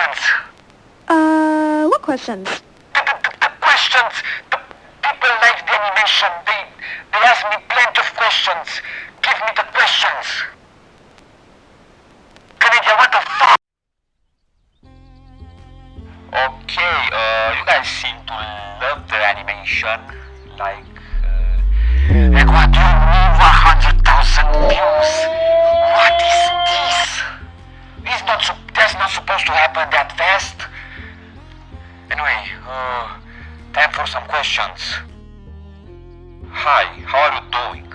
questions. What questions? The questions. The people like the animation. They ask me plenty of questions. Give me the questions. Canada, what the fuck? Okay, you guys seem to love the animation. Like what do you mean 100,000 views? What is this? That's not supposed to happen that fast. Anyway, time for some questions. Hi, how are you doing?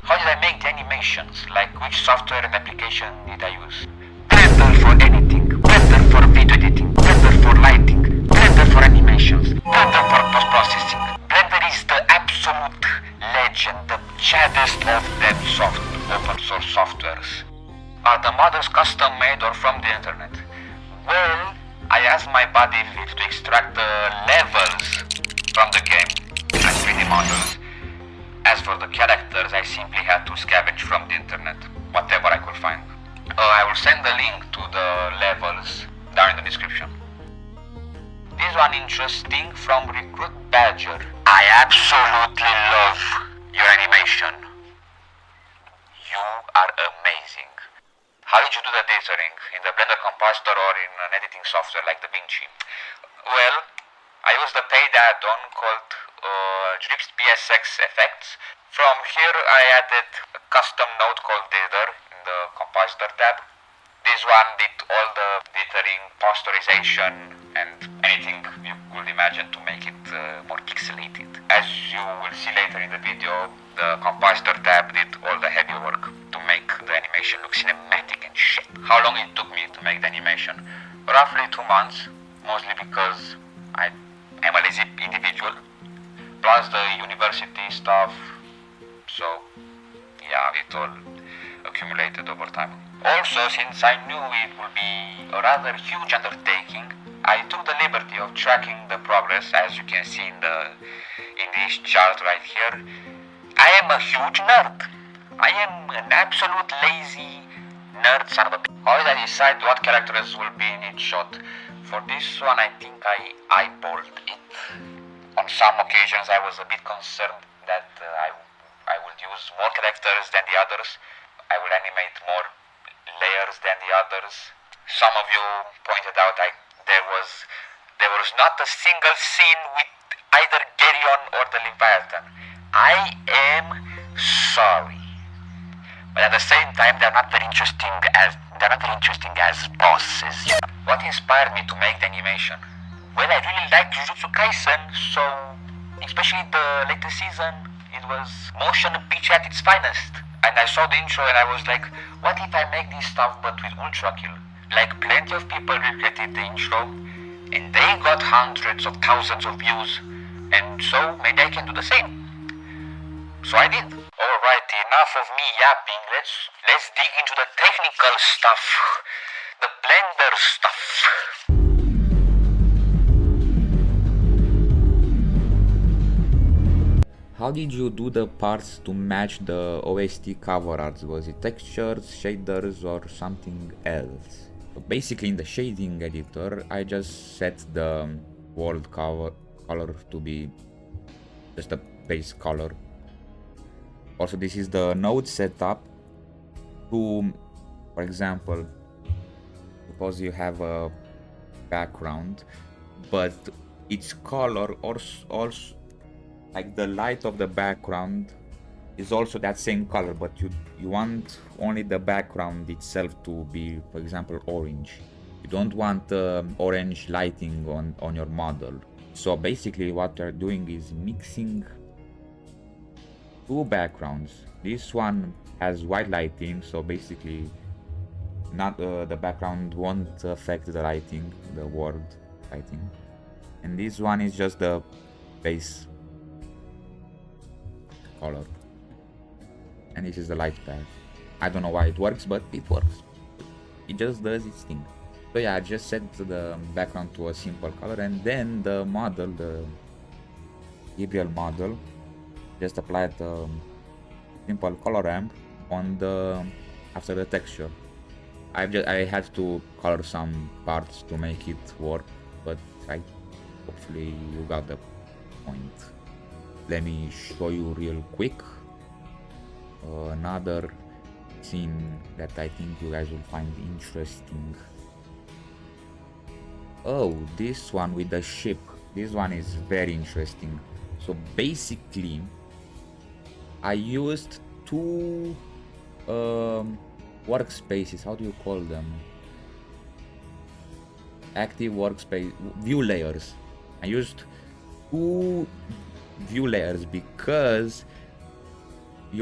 How did I make the animations? Like which software and application did I use? Blender for anything, Blender for video editing, Blender for lighting, Blender for animations, Blender for post-processing. Blender is the absolute legend, the chaddest of them open source softwares. Are the models custom made or from the internet? Well, I asked my buddy Viv to extract the levels from the game as 3D models. As for the characters, I simply had to scavenge from the internet, whatever I could find. I will send the link to the levels down in the description. This one interesting from Recruit Badger. I absolutely love your animation. You are amazing. How did you do the dithering? In the Blender compositor or in an editing software like DaVinci? Well, I used a paid add-on called Drips PSX Effects. From here I added a custom node called Dither in the compositor tab. This one did all the dithering, posterization and anything you could imagine to make it more pixelated. As you will see later in the video, the compositor tab did all the heavy work to make the animation look cinematic and shit. How long it took me to make the animation? Roughly 2 months, mostly because I am a lazy individual, plus the university stuff, so yeah, it all accumulated over time. Also, since I knew it would be a rather huge undertaking, I took the liberty of tracking the progress, as you can see in this chart right here. I am a huge nerd. I am an absolute lazy nerd son of a bitch. How did I decide what characters will be in each shot? For this one, I think I eyeballed it. On some occasions, I was a bit concerned that I would use more characters than the others. I will animate more layers than the others. Some of you pointed out there was not a single scene with either Geryon or the Leviathan. I am sorry, but at the same time they're not very interesting as bosses. What inspired me to make the animation? Well, I really like Jujutsu Kaisen, so especially the latest season, it was motion picture at its finest. And I saw the intro and I was like, what if I make this stuff but with ULTRAKILL? Like plenty of people recreated the intro and they got hundreds of thousands of views, and so maybe I can do the same. So I did. Alright, enough of me yapping. Let's dig into the technical stuff. The Blender stuff. How did you do the parts to match the OST cover arts? Was it textures, shaders or something else? Basically in the shading editor I just set the world color to be just a base color. Also, this is the node setup to, for example, suppose you have a background but its color also like the light of the background is also that same color, but you want only the background itself to be, for example, orange. You don't want orange lighting on your model. So basically what you're doing is mixing two backgrounds. This one has white lighting, so basically not the background won't affect the lighting, the world lighting. And this one is just the base color. And this is the light path. I don't know why it works, but it works. It just does its thing. So yeah, I just set the background to a simple color, and then the model, the Gabriel model, just applied the simple color ramp on the after the texture. I had to color some parts to make it work, but hopefully you got the point. Let me show you real quick another scene that I think you guys will find interesting. Oh, this one with the ship. This one is very interesting. So basically, I used two workspaces. How do you call them? Active workspace view layers. I used two view layers because I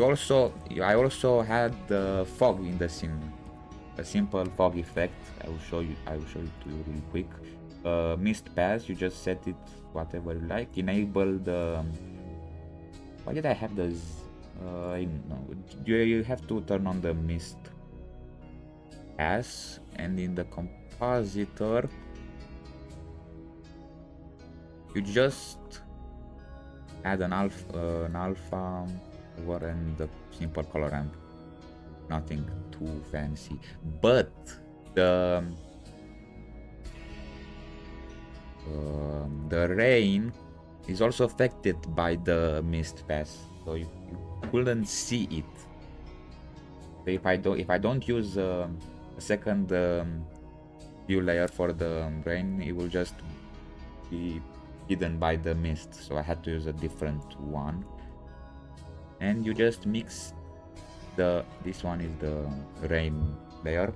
also had the fog in the scene, a simple fog effect. I will show it to you real quick. Mist pass, you just set it whatever you like. Enable the why did I have those? I don't know. You have to turn on the mist pass, and in the compositor you just add an alpha over and the simple color ramp. Nothing too fancy, but the rain is also affected by the mist pass, so you couldn't see it. So if I don't use a second view layer for the rain, it will just be hidden by the mist, so I had to use a different one. And you just mix this one is the rain layer,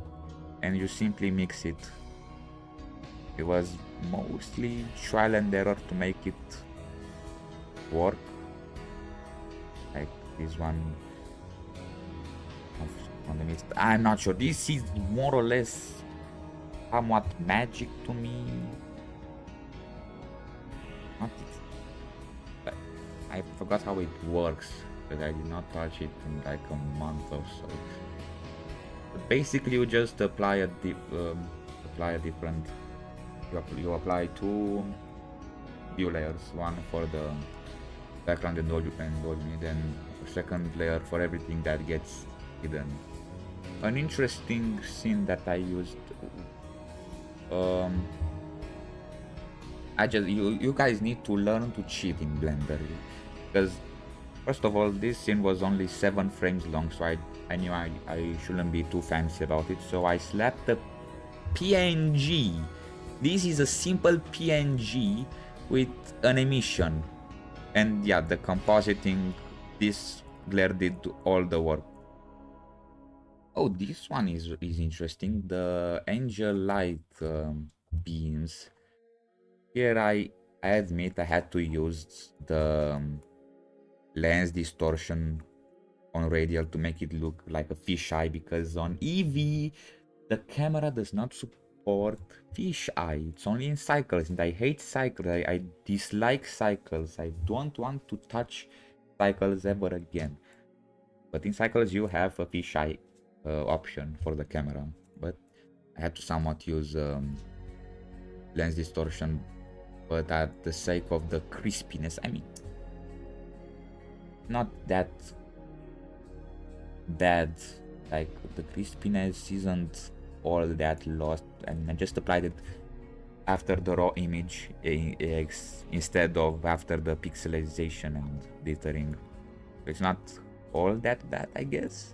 and you simply mix it. It was mostly trial and error to make it work, like this one on the mist. I'm not sure, this is more or less somewhat magic to me. But I forgot how it works, because I did not touch it in like a month or so. But basically, you just apply a different. You apply two view layers, one for the background and all you need, and a second layer for everything that gets hidden. An interesting scene that I used. You guys need to learn to cheat in Blender, because first of all, this scene was only 7 frames long, so I knew I shouldn't be too fancy about it, so I slapped a PNG. This is a simple PNG with an emission, and yeah, the compositing, this glare did all the work. Oh, this one is interesting, the angel light beams. Here I admit I had to use the lens distortion on radial to make it look like a fisheye, because on EV the camera does not support fisheye. It's only in cycles, and I hate cycles. I dislike cycles. I don't want to touch cycles ever again. But in cycles you have a fisheye option for the camera, but I had to somewhat use lens distortion, but at the sake of the crispiness. I mean, not that bad, like the crispiness isn't all that lost, and I just applied it after the raw image instead of after the pixelization and dithering. It's not all that bad, I guess.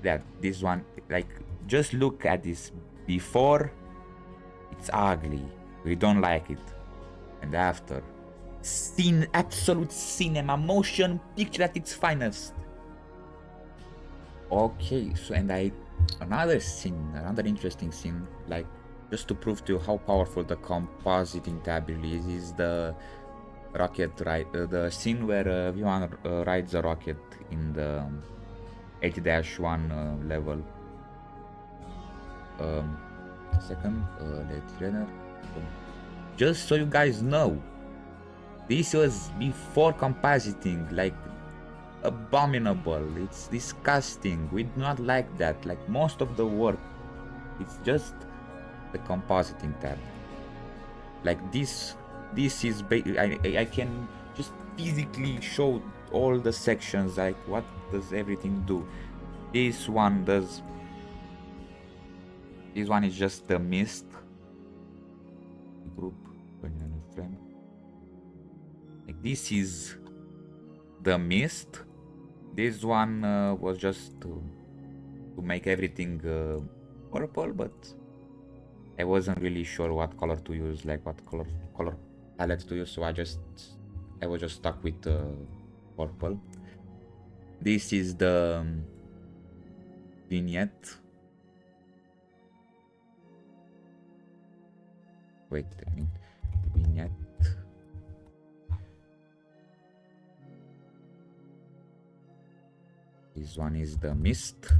That this one, like, just look at this. Before, it's ugly, we don't like it, and after, absolute cinema, motion picture at its finest. Okay, so another interesting scene, like, just to prove to you how powerful the compositing tab really is the rocket ride, the scene where V1 rides a rocket in the 80-1 level. Just so you guys know, this was before compositing, like, abominable. It's disgusting. We do not like that. Like, most of the work, it's just the compositing tab. Like this is I can just physically show all the sections, like what does everything do. This one does. This one is just the mist group. Frame. Like this is the mist. This one was just to make everything purple, but I wasn't really sure what color to use, like what color palette to use, so I was just stuck with purple. This is the vignette. Wait a minute. Vignette. This one is the mist.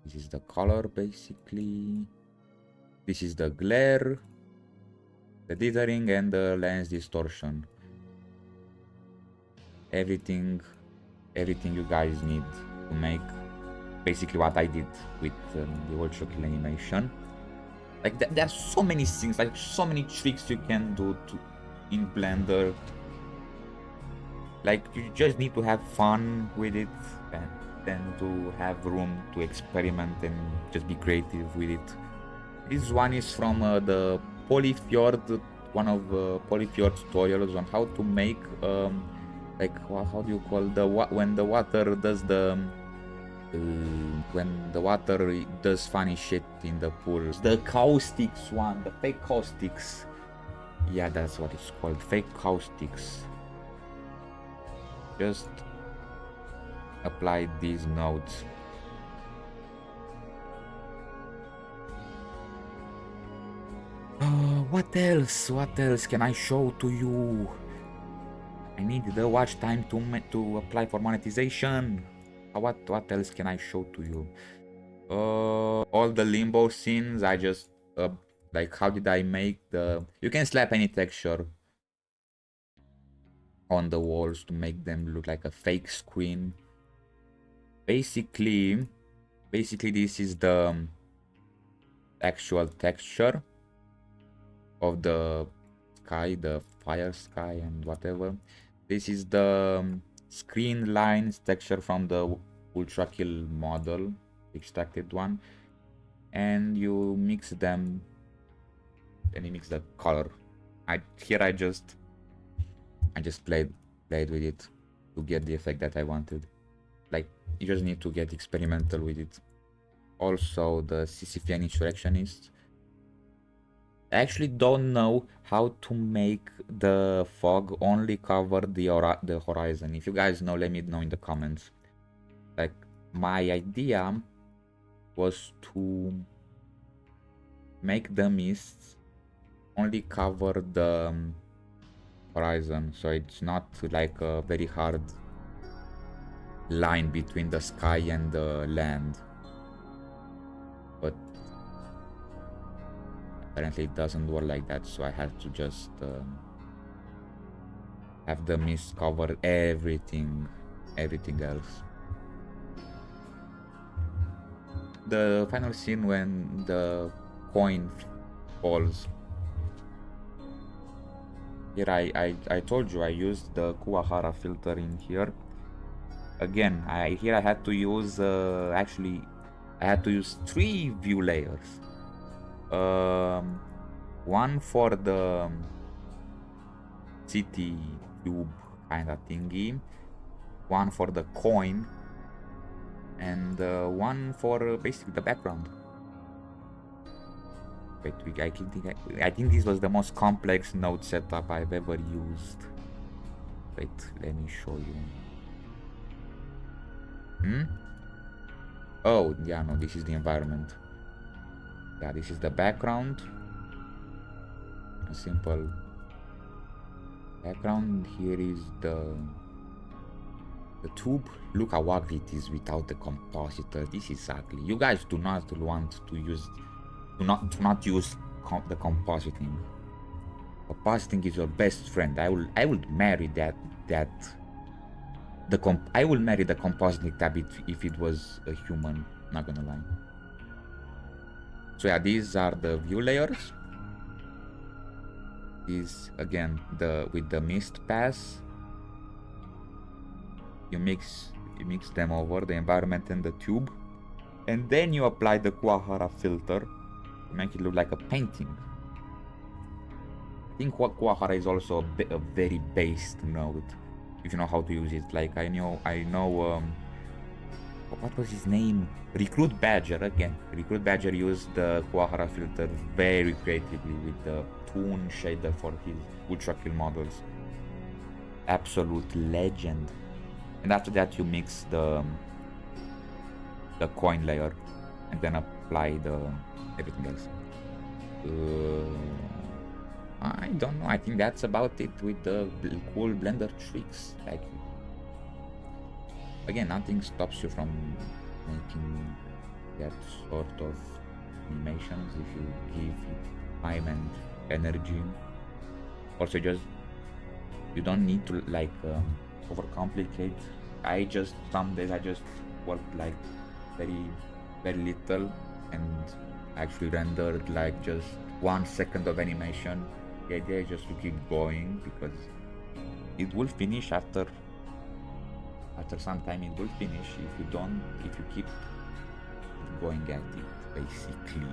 This is the color basically. This is the glare, the dithering, and the lens distortion. Everything you guys need to make basically what I did with the ULTRAKILL animation. Like there are so many things, like so many tricks you can do in Blender. Like you just need to have fun with it and then to have room to experiment and just be creative with it. This one is from the Polyfjord, one of Polyfjord's tutorials on how to make like how do you call when the water does the when the water does funny shit in the pool. The caustics one, the fake caustics. Yeah, that's what it's called, fake caustics. Just apply these nodes. What else? What else can I show to you? I need the watch time to apply for monetization. What else can I show to you? All the limbo scenes. I just like, how did I make the? You can slap any texture on the walls to make them look like a fake screen. Basically this is the actual texture of the sky, the fire sky and whatever. This is the screen lines texture from the ULTRAKILL model, extracted one, and you mix them and you mix the color. I just played with it to get the effect that I wanted. Like, you just need to get experimental with it. Also, the Sisyphean Insurrectionist. I actually don't know how to make the fog only cover the horizon. If you guys know, let me know in the comments. Like, my idea was to make the mists only cover the horizon, so it's not like a very hard line between the sky and the land. But apparently it doesn't work like that, so I had to just have the mist cover everything else. The final scene when the coin falls. Here I told you I used the Kuwahara filter in here. Again, here I had to use actually I had to use 3 view layers. One for the city cube kind of thingy, one for the coin, and one for basically the background. Wait, I think this was the most complex node setup I've ever used. Wait, let me show you. Oh, yeah, no, this is the environment. Yeah, this is the background. A simple background. Here is the tube. Look how ugly it is without the compositor. This is ugly. You guys do not want to use do not use the compositing. Compositing is your best friend. I would marry I will marry the compositing tab if it was a human, not gonna lie. So yeah, these are the view layers. These again with the mist pass. You mix you mix them over, the environment and the tube, and then you apply the Kuwahara filter to make it look like a painting. I think Kuwahara is also a very based node, if you know how to use it. Like I know what was his name? Recruit Badger again. Recruit Badger used the Kuwahara filter very creatively with the toon shader for his ULTRAKILL models. Absolute legend. And after that you mix the coin layer and then apply the everything else. I don't know, I think that's about it with the cool Blender tricks. Like, again, nothing stops you from making that sort of animations if you give it time and energy. Also, you don't need to like overcomplicate. Some days I just work like very little and actually rendered like just 1 second of animation. The idea is just to keep going because it will finish after some time. It will finish if you keep going at it, basically.